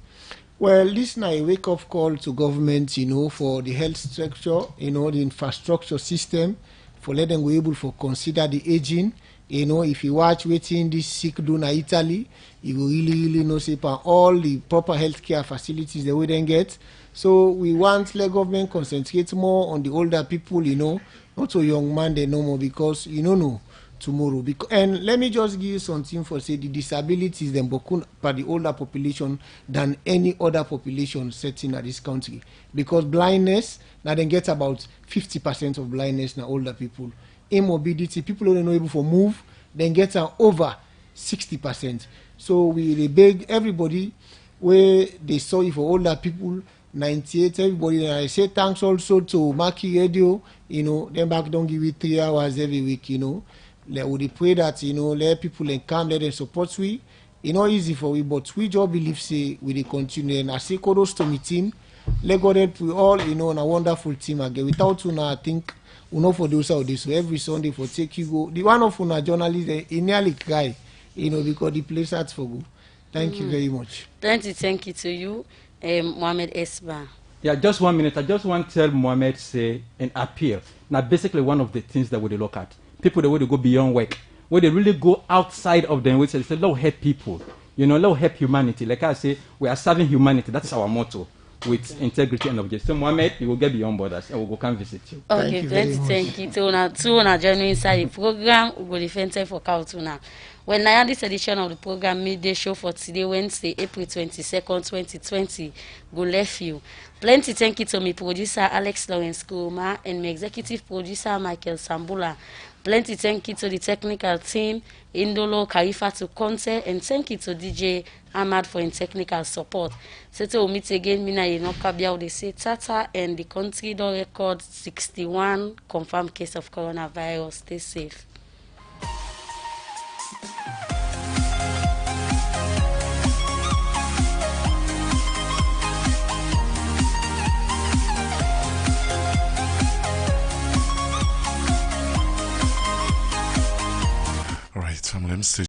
Well, this is a wake-up call to government, for the health structure, the infrastructure system, for let them be able to consider the aging. If you watch waiting this sick do na Italy, you will really know say all the proper healthcare facilities they wouldn't get. So we want the government concentrate more on the older people, not so young man they no more because no tomorrow. And let me just give you something for say the disabilities them bokun by the older population than any other population setting at this country, because blindness now then get about 50% of blindness now older people. Immobility, people who are not able to move, then get over 60%. So we beg everybody where they saw it for older people 98, everybody. And I say thanks also to Maki Radio, them back don't give it 3 hours every week, we pray that, let people come, let them support we. It's not easy for we, but we just believe say we will continue. And I say kudos to my team. Let God help we all, on a wonderful team again. Without you now, I think we know for those out this. So every Sunday for take you go. The one of our journalists, he nearly cry, because the place starts for good. Thank you very much. Thank you to you, Mohammed Esba. Yeah, just 1 minute. I just want to tell Mohammed, say, and appeal. Now, basically, one of the things that we look at, people that way to go beyond work, where they really go outside of them, which is say, let's help people, let's help humanity. Like I say, we are serving humanity. That is our motto, with integrity and objectivity. So, Mohammed, you will get beyond borders, and we will come visit you. Okay, thank you. To join inside the program, we will defend for Kautuna. When I had this edition of the program, midday show for today, Wednesday, April 22nd, 2020, go left you. Plenty thank you to my producer, Alex Lawrence Kuruma, and my executive producer, Michael Sambula. Plenty thank you to the technical team, Indolo, Karifa to Conte, and thank you to DJ Ahmad for his technical support. So to meet again, Mina Yenokabia, they say Tata, and the country don't record 61 confirmed case of coronavirus. Stay safe. All right, let me see.